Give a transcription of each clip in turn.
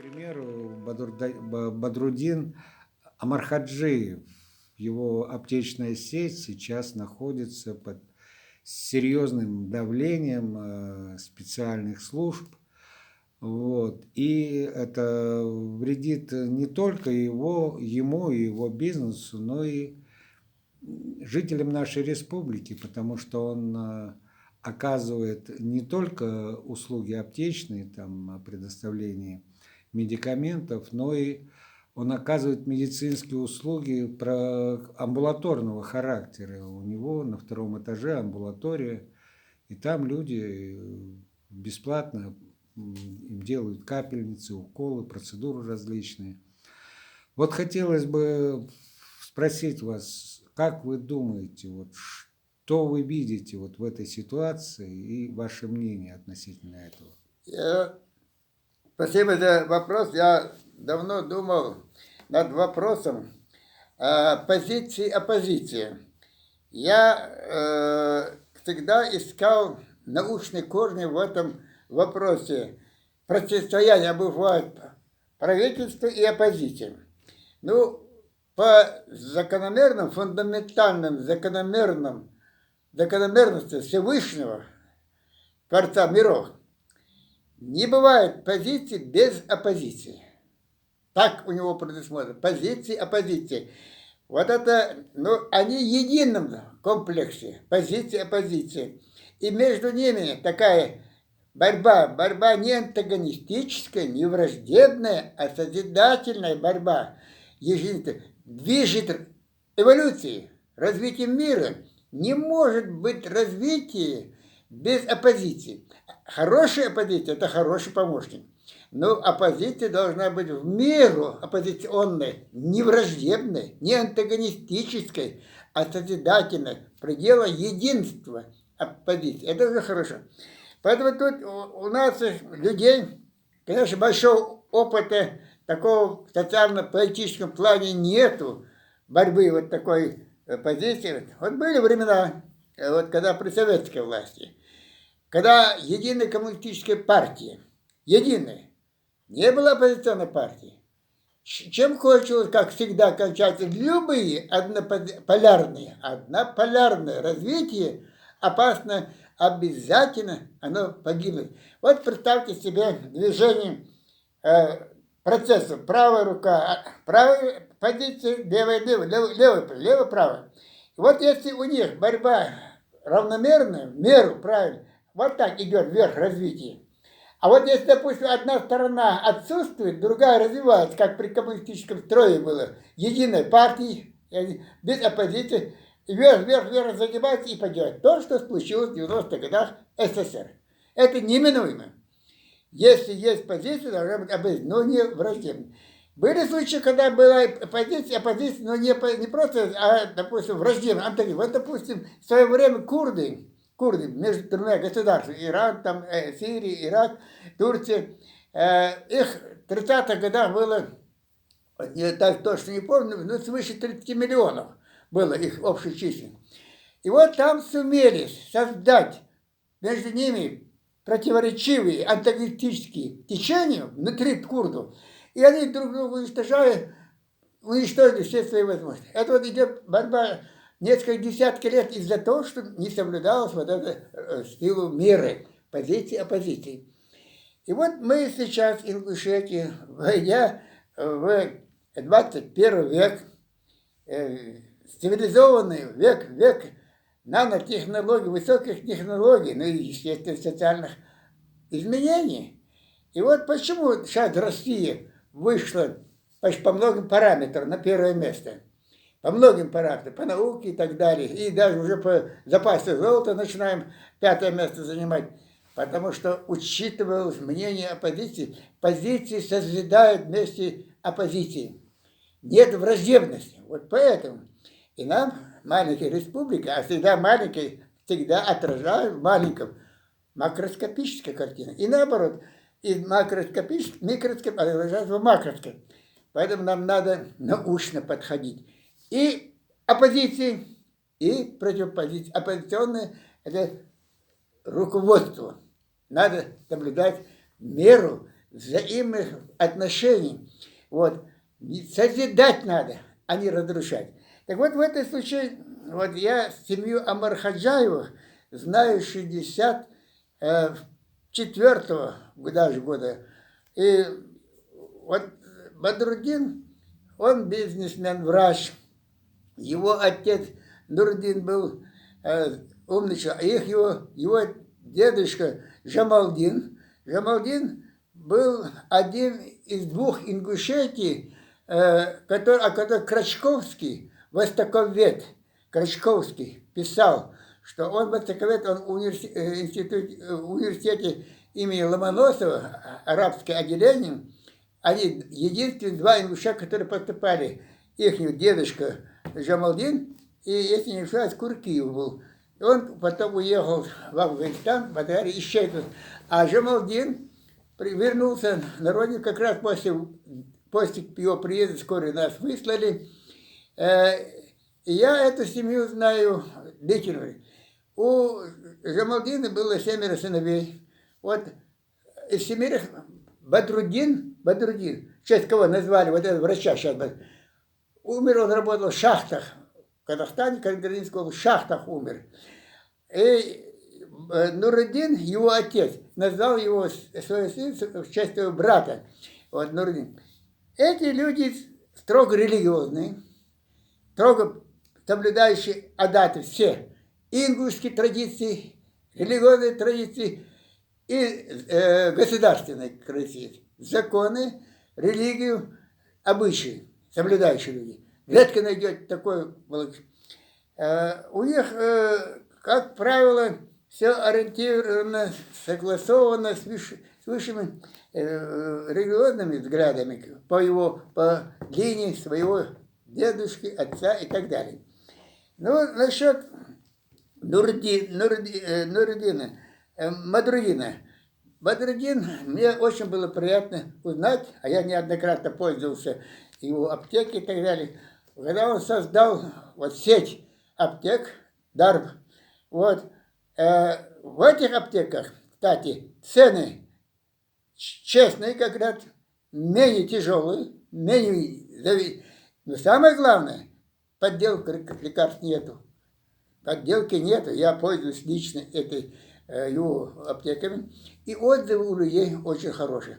примеру, Бадрудин Амархаджиев, его аптечная сеть сейчас находится под серьезным давлением специальных служб. Вот. И это вредит не только ему и его бизнесу, но и жителям нашей республики, потому что он оказывает не только услуги аптечные, там, предоставление медикаментов, но и он оказывает медицинские услуги амбулаторного характера. У него на втором этаже амбулатория, и там люди бесплатно им делают капельницы, уколы, процедуры различные. Вот хотелось бы спросить вас, как вы думаете, вот, что вы видите вот в этой ситуации и ваше мнение относительно этого? Спасибо за вопрос. Я давно думал над вопросом позиции оппозиции. Я всегда искал научные корни в этом вопросе. Противостояние бывает правительства и оппозиции. Ну, по закономерным, фундаментальным закономерности Всевышнего, Творца миров, не бывает позиции без оппозиции. Так у него предусмотрено. Позиции, оппозиции. Вот это, они в едином комплексе. Позиции, оппозиции. И между ними такая борьба не антагонистическая, не враждебная, а созидательная борьба. Движет эволюцией, развитием мира. Не может быть развития без оппозиции. Хорошая оппозиция – это хороший помощник. Но оппозиция должна быть в меру оппозиционной, не враждебной, не антагонистической, а созидательной, предела единства оппозиции. Это уже хорошо. Поэтому тут у нас людей, конечно, большого опыта такого в социально-политическом плане нету борьбы вот такой позиции. Вот были времена, вот когда при советской власти, когда единая коммунистическая партия, единая, не было оппозиционной партии. Чем кончилось, как всегда, кончаются любые однополярное развитие, опасно, обязательно оно погибнет. Вот представьте себе движение процесса. Правая рука, правая позиция, левая, правая. И вот если у них борьба равномерная, в меру, правильно, вот так идет вверх развитие. А вот если, допустим, одна сторона отсутствует, другая развивается, как при коммунистическом строе было, единой партии, без оппозиции, вверх загибается и пойдет. То, что случилось в 90-х годах СССР. Это неминуемо. Если есть позиция, должна быть оппозиция, но не враждебная. Были случаи, когда была оппозиция, но не просто, а, допустим, враждебная. Вот, допустим, в свое время курды между тремя государствами, Иран, там, Сирия, Ирак, Турция, их в 30-х годах было, я так точно не помню, но свыше 30 миллионов было их общей численности. И вот там сумели создать между ними противоречивые антагонистические течения внутри курдов, и они друг друга уничтожили все свои возможности. Это вот идет борьба несколько десятков лет из-за того, что не соблюдалась вот эта силу меры, позиции, оппозиции. И вот мы сейчас, ингушети, войдя в 21 век, цивилизованный век нанотехнологий, высоких технологий, ну и, естественно, социальных изменений. И вот почему сейчас Россия вышла по многим параметрам на первое место. По многим параметрам, по науке и так далее. И даже уже по запасу золота начинаем 5-е место занимать. Потому что учитывалось мнение оппозиции. Позиции созидают вместе оппозиции. Нет враждебности. Вот поэтому. И нам, маленькая республика, а всегда маленькая, всегда отражает в маленьком макроскопическая картина. И наоборот, из макроскопической, микроскопической отражается в макроскопической. Поэтому нам надо научно подходить. И оппозиции, и противопозиции. Оппозиционное – это руководство. Надо соблюдать меру взаимных отношений. Вот. Созидать надо, а не разрушать. Так вот, в этом случае, вот я семью Амархаджаевых знаю 64-го даже года. И вот Бадрудин, он бизнесмен, врач. Его отец Нурдин был умный человек. Его дедушка Джамалдин. Джамалдин был один из двух Ингушетий, о которых Крачковский, востоковед Крачковский, писал, что он востоковед, он в университете имени Ломоносова, арабское отделение, они единственные два ингуша, которые поступали. Их дедушка Джамалдин и, если не ошибаюсь, Куркиев был. И он потом уехал в Афганистан, потом исчезнул. А Джамалдин вернулся на родину как раз после его приезда, вскоре нас выслали. И я эту семью знаю длительно. У Джамалдина было 7 сыновей. Вот из 7 Бадрудин, в честь кого назвали вот этого врача сейчас, умер, он работал в шахтах. В Казахстане, Калининградской области, в шахтах умер. И Нуруддин, его отец, назвал его, своего сына, в честь его брата. Вот, Нуруддин. Эти люди строго религиозные, строго соблюдающие адаты все. Ингушские традиции, религиозные традиции и государственные традиции. Законы, религию, обычаи, соблюдающие люди. Редко найдете такой. У них, как правило, все ориентировано, согласовано с высшими религиозными взглядами по линии своего дедушки, отца и так далее. Ну, насчет Нуруддина, Бадрудина. Бадрудин, мне очень было приятно узнать, а я неоднократно пользовался его аптекой и так далее, когда он создал вот сеть аптек, Дарб. Вот. В этих аптеках, кстати, цены честные, как говорят, менее тяжелые, менее... Но самое главное, подделки лекарств нету. Подделки нету. Я пользуюсь лично этой его аптеками. И отзывы у людей очень хорошие.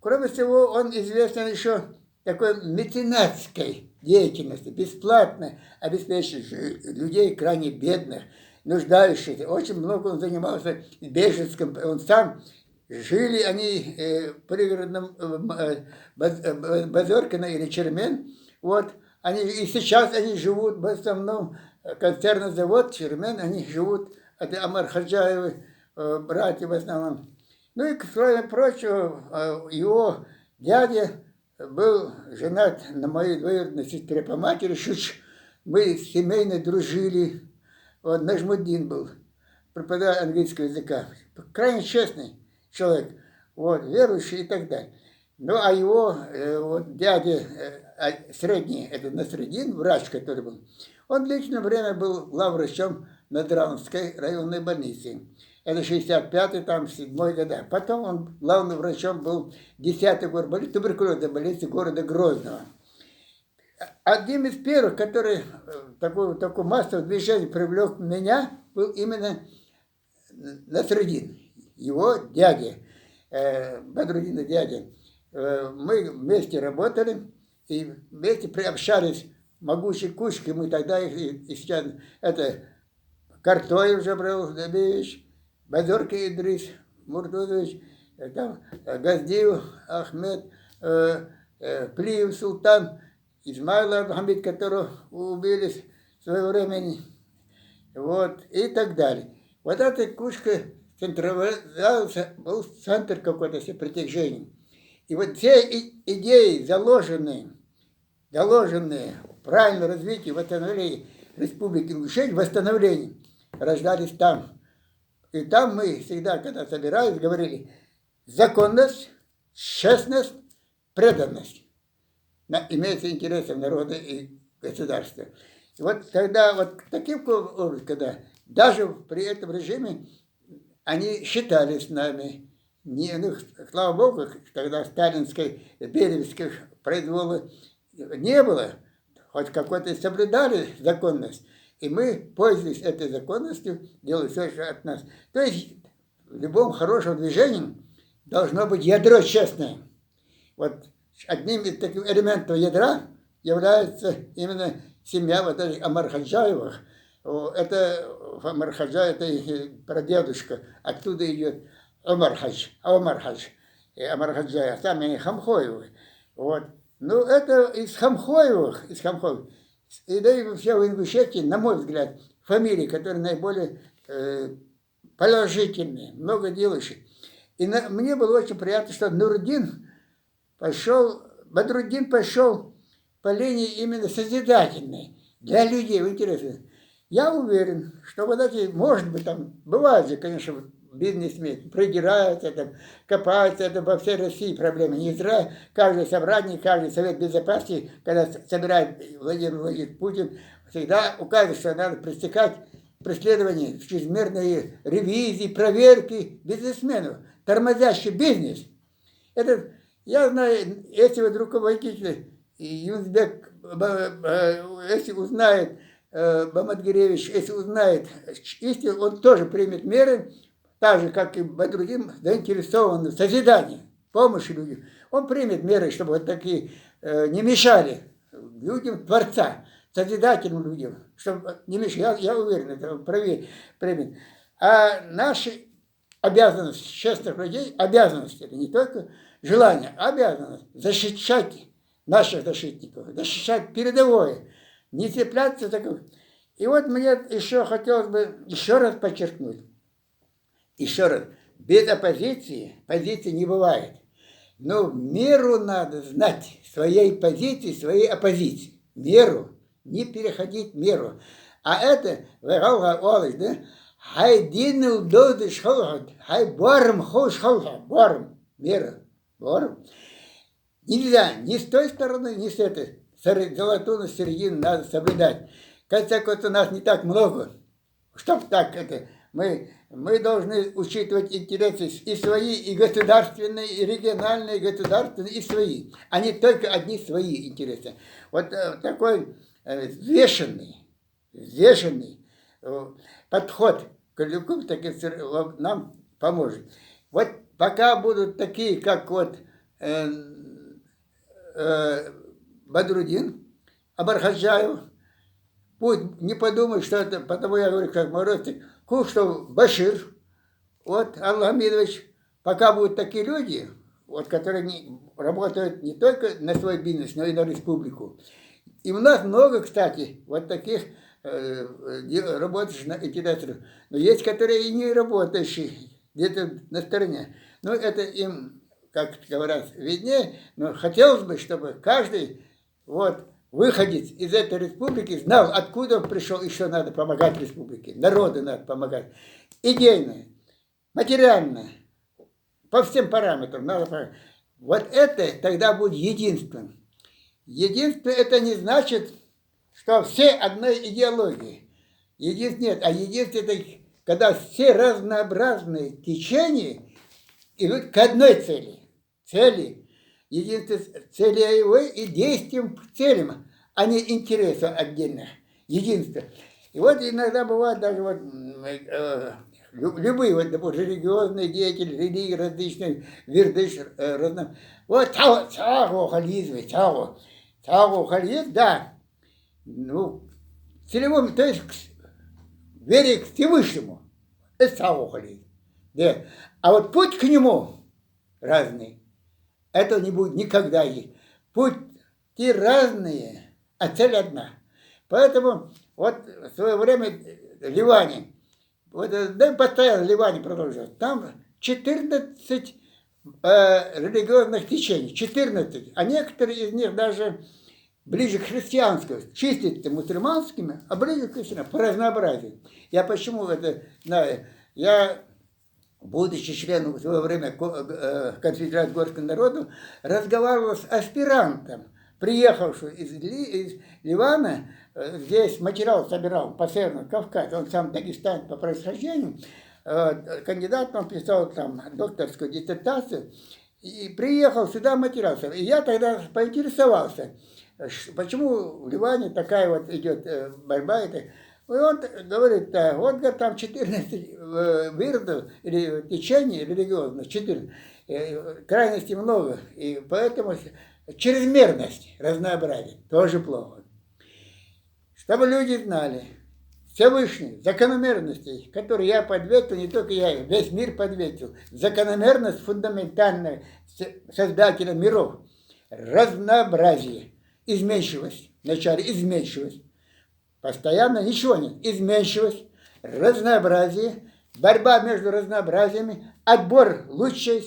Кроме всего, он известен еще такой меценатской деятельности, бесплатно обеспечивающей людей крайне бедных, нуждающихся. Очень много он занимался беженским. Он сам, жили они в пригородном Базоркино или Чермен. Вот. И сейчас они живут в основном концерный завод Чермен, они живут, это Амархаджаевы, братья в основном. Ну и, кроме прочего, его дядя был женат на моей двоюродной сестре по матери, мы семейно дружили. Вот, Нажмуддин был, преподаватель английского языка. Крайне честный человек, вот, верующий и так далее. Ну, а его вот, дядя средний, это Насреддин, врач, который был, он длительное время был главврачом Надрамской районной больницы. Это 65-й, там, 7-й года. Потом он главным врачом был 10-й горболицы, туберкулезной больницы города Грозного. Одним из первых, который такое массовое движение привлек меня, был именно Насреддин, его дядя, Бадрудина дядя. Мы вместе работали и вместе приобщались могучей кучке. Мы тогда и сейчас, это Картоев Жабрал Забеевич, Базорки Идрис Муртузович, там, Газдиев Ахмед, Плиев Султан, Измаил Абхамид, которого убили в свое время, вот, и так далее. Вот эта кучка централизовался, был центр какой-то притяжения. И вот все идеи, заложенные в правильном развитии, восстановлении Республики Ингушетия, восстановлении, рождались там. И там мы всегда, когда собирались, говорили: законность, честность, преданность. Имеется интересом народа и государства. И вот когда вот таким образом, когда даже при этом режиме они считались с нами, Не, ну, слава богу, когда сталинской, беревских произвола не было, хоть какой-то соблюдали законность, и мы пользовались этой законностью, делали все, что от нас. То есть в любом хорошем движении должно быть ядро честное. Вот одним из таких элементов ядра является именно семья вот этих Омар-Хаджаевых. Это Омар-Хаджа, это их прадедушка, оттуда идет Омар-Хадж, Омар-Хадж, Омар-Хаджай, а сами они Хамхоевы. Вот. Ну, это из Хамхоевых, И да и вообще в Ингушетии, на мой взгляд, фамилии, которые наиболее положительные, много делающих. И мне было очень приятно, что Бадруддин пошел по линии именно созидательной, для людей, интересно. Я уверен, что вот эти, может быть, там, бывают же, конечно, бизнесмены, придираются, там, копаются, это во всей России проблемы. Не зря каждое собрание, каждый Совет Безопасности, когда собирает Владимир Владимирович Путин, всегда указывает, что надо пресекать преследование, чрезмерные ревизии, проверки бизнесменов, тормозящий бизнес. Это, я знаю, если вот руководитель Юнсбек, если узнает, Бамадгиревич, если узнает, если он тоже примет меры, так же, как и Бадруддин, заинтересован в созидании, помощи людям, он примет меры, чтобы вот такие не мешали людям Творца, созидательным людям, чтобы не мешали. Я уверен, это примет. А наши обязанности честных людей, обязанности, это не только желание, а обязанность защищать наших защитников, защищать передовое, не цепляться такого. И вот мне еще хотелось бы еще раз подчеркнуть, без оппозиции позиции не бывает. Но меру надо знать своей позиции, своей оппозиции. Меру, не переходить меру. А это, да, хайдину додыш холгад, хай барм хош холгад, барм, мера, барм. Нельзя ни с той стороны, ни с этой. Золотую середину надо соблюдать. Хотя у нас не так много, чтобы так это. Мы должны учитывать интересы и свои, и государственные, и региональные, и государственные, и свои, а не только одни свои интересы. Вот такой взвешенный подход к любым таким нам поможет. Вот пока будут такие, как вот Бадруддин, Омар-Хаджаев, пусть не подумай, что это, потому я говорю, как Морозик, Куштов Башир, вот, Алла Хамидович, пока будут такие люди, вот, которые работают не только на свой бизнес, но и на республику. И у нас много, кстати, вот таких работающих на интересах. Но есть, которые и не работающие, где-то на стороне. Но это им, как говорят, виднее. Но хотелось бы, чтобы каждый вот выходец из этой республики знал, откуда он пришел и что надо помогать республике. Народу надо помогать. Идейно, материально, по всем параметрам надо помогать. Вот это тогда будет единством. Единство это не значит, что все одной идеологии. Единство нет, а единство это когда все разнообразные течения идут к одной цели. Единство целевой и действием к целям, а не интересам отдельных. Единство. И вот иногда бывает даже вот любые, вот, допустим, религиозные деятели, религии различные, вирдыш, вот Цаго Хализм, Цаго Хализм, да, ну, целевым, то есть вере к Всевышнему, это Цаго Хализм, да. А вот путь к нему разный. Это не будет никогда есть. Пути разные, а цель одна. Поэтому вот в свое время в Ливане, вот, да постоянно в Ливане продолжалось, там 14 религиозных течений, 14, а некоторые из них даже ближе к христианскому, числятся мусульманскими, а ближе к христианскому, по разнообразию. Я почему это знаю? Я, будучи членом в свое время конфедерации горского народа, разговаривал с аспирантом, приехавшим из Ливана, здесь материал собирал по Северному Кавказу, он сам дагестанец по происхождению, кандидат, он писал там докторскую диссертацию, и приехал сюда материался. И я тогда поинтересовался, почему в Ливане такая вот идет борьба. И он говорит, да, вот говорит, там 14 вирдов или течений религиозных, 14, крайностей много, и поэтому чрезмерность, разнообразие тоже плохо. Чтобы люди знали, Всевышний, закономерности, которые я подветил, не только я, весь мир подветил, закономерность фундаментальная Создателя миров, разнообразие, изменчивость, вначале изменчивость, постоянно ничего нет, изменчивость, разнообразие, борьба между разнообразиями, отбор лучших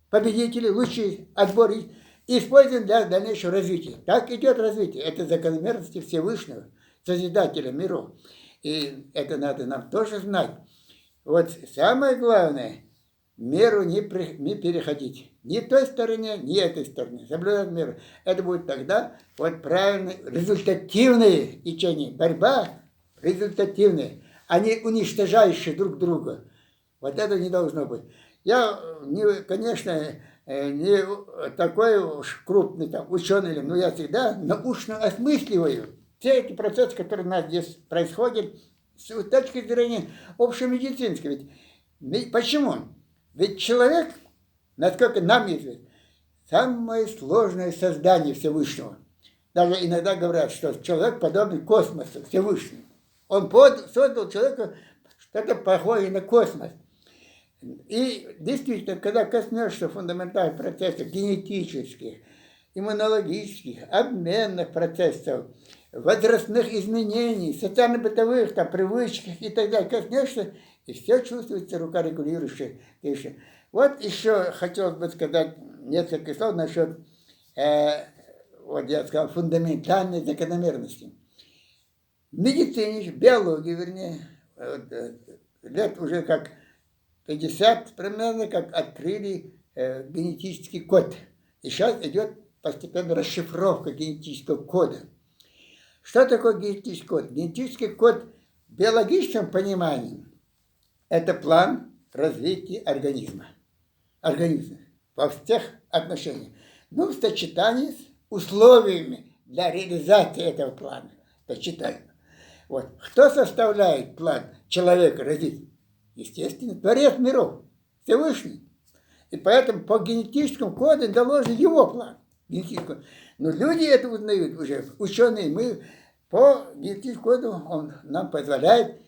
победителей, лучший отбор и используем для дальнейшего развития. Так идет развитие, это закономерности Всевышнего, Созидателя миров. И это надо нам тоже знать. Вот самое главное, меру не переходить. Ни той стороне, ни этой стороне. Соблюдать меру. Это будет тогда вот правильное, результативное течение. Борьба результативная, а не уничтожающая друг друга. Вот это не должно быть. Я, конечно, не такой уж крупный там, ученый, но я всегда научно осмысливаю все эти процессы, которые у нас здесь происходят, с точки зрения общемедицинской. Ведь почему? Ведь человек, насколько нам известно, самое сложное создание Всевышнего. Даже иногда говорят, что человек подобен космосу, Всевышнему. Он создал человека что-то похожее на космос. И действительно, когда коснешься фундаментальных процессов генетических, иммунологических, обменных процессов, возрастных изменений, социально-бытовых там, привычек и так далее, коснешься, и все чувствуется рука регулирующая. Вот еще хотелось бы сказать несколько слов насчет, вот я сказал, фундаментальной закономерности. В медицине, в биологии, вернее, лет уже как 50 примерно, как открыли генетический код. И сейчас идет постепенно расшифровка генетического кода. Что такое генетический код? Генетический код в биологическом понимании – это план развития организма. Организма во всех отношениях. Ну, в сочетании с условиями для реализации этого плана. Сочетание. Вот. Кто составляет план человека развития? Естественно, Творец миров, Всевышний. И поэтому по генетическому коду заложен его план. Но люди это узнают уже, ученые. Мы по генетическому коду он нам позволяет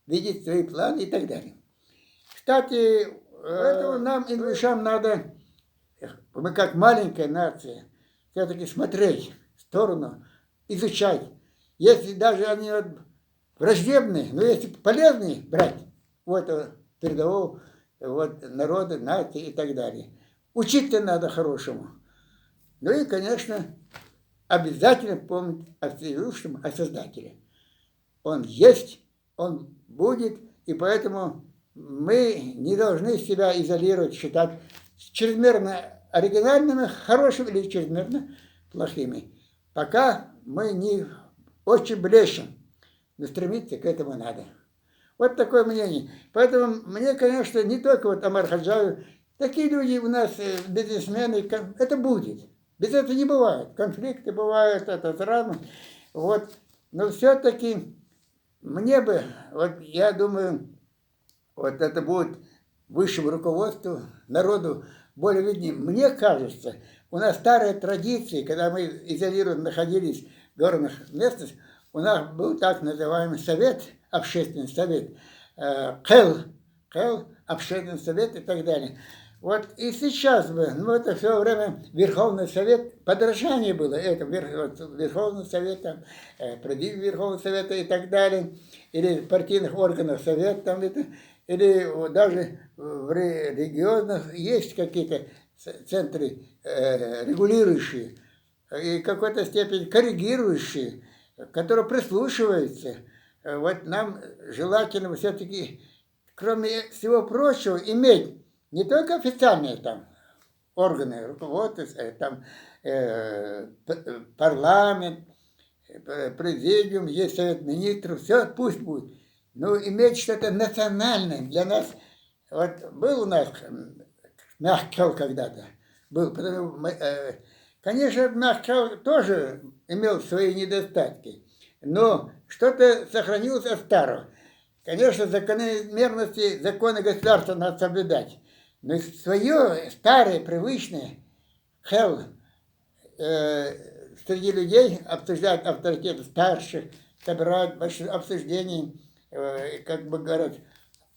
видеть свои планы и так далее. Кстати, поэтому нам, инглишам, надо, мы как маленькая нация, все-таки смотреть в сторону, изучать. Если даже они враждебные, но если полезные брать у этого передового вот, народа, нации и так далее. Учиться надо хорошему. Ну и, конечно, обязательно помнить о Всевышнем, о Создателе. Он есть, он будет, и поэтому мы не должны себя изолировать, считать чрезмерно оригинальными, хорошими или чрезмерно плохими. Пока мы не очень блещем, но стремиться к этому надо. Вот такое мнение. Поэтому мне, конечно, не только вот Омар Хаджаев, такие люди у нас, бизнесмены, это будет. Без этого не бывает. Конфликты бывают, это сразу. Вот. Но все-таки мне бы, вот я думаю, вот это будет высшему руководству, народу более виднее. Мне кажется, у нас старые традиции, когда мы изолированно находились в горных местах, у нас был так называемый совет, общественный совет, общественный совет и так далее. Вот и сейчас бы, ну это все время Верховный Совет, подражание было, это Верховный Совет, там, правитель Верховного Совета и так далее, или партийных органов Совет, там, это, или даже в регионах есть какие-то центры регулирующие и в какой-то степени корректирующие, которые прислушиваются. Вот нам желательно все-таки, кроме всего прочего, иметь не только официальные там органы, руководство, там парламент, президиум, есть совет министров, все пусть будет. ну, иметь что-то национальное для нас. Вот был у нас Мягков когда-то, был, конечно, Мягков тоже имел свои недостатки, но что-то сохранилось от старого. Конечно, закономерности, законы государства надо соблюдать, но свое старое, привычное, хел, среди людей обсуждать авторитеты старших, собирать большие обсуждения, как бы говорят,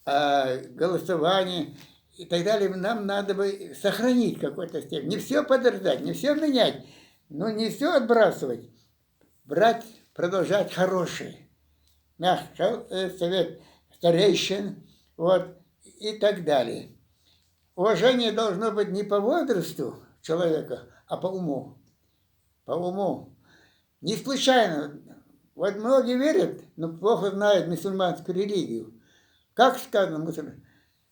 голосование и так далее. Нам надо бы сохранить какой-то степень. Не все подождать, не все менять, но не все отбрасывать. Брать, продолжать хорошее. Мягко, совет старейшин, вот, и так далее. Уважение должно быть не по возрасту человека, а по уму. По уму. Не случайно. Вот многие верят, но плохо знают мусульманскую религию. Как сказано,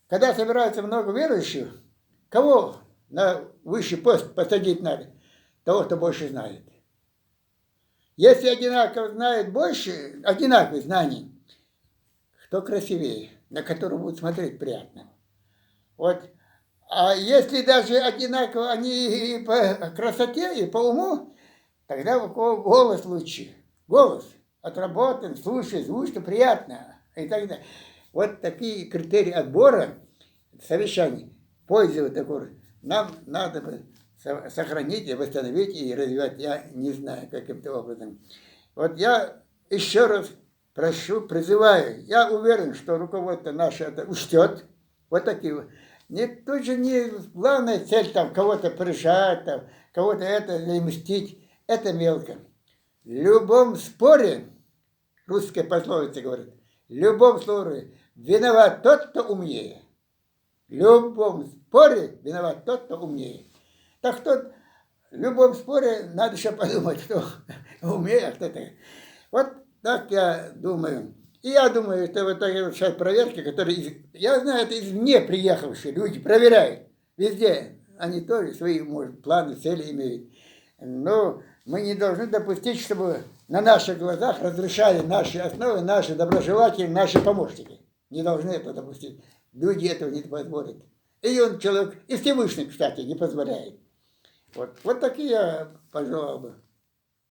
когда собирается много верующих, кого на высший пост посадить надо? Того, кто больше знает. Если одинаково знает больше, одинаковых знаний, кто красивее, на которого будут смотреть приятно. Вот. А если даже одинаково они и по красоте, и по уму, тогда у кого голос лучше. Голос отработан, слушай, звучно, приятно. И так далее. Вот такие критерии отбора совещаний, пользы такого, нам надо бы сохранить и восстановить и развивать. Я не знаю, каким-то образом. Вот я еще раз прошу, призываю. Я уверен, что руководство наше это учтет. Вот такие. Тут же не главная цель там кого-то порешать, там, кого-то это или мстить. Это мелко. В любом споре, русская пословица говорит, в любом споре виноват тот, кто умнее. В любом споре виноват тот, кто умнее. Так что в любом споре надо еще подумать, кто умнее, а кто-то. Вот так я думаю. И я думаю, что вот такие вот сейчас проверки, которые, я знаю, это извне приехавшие люди проверяют. Везде они тоже свои, может, планы, цели имеют. Но мы не должны допустить, чтобы на наших глазах разрушали наши основы, наши доброжелатели, наши помощники. Не должны это допустить. Люди этого не позволят. И он человек, и Всевышний, кстати, не позволяет. Вот такие я пожелал бы.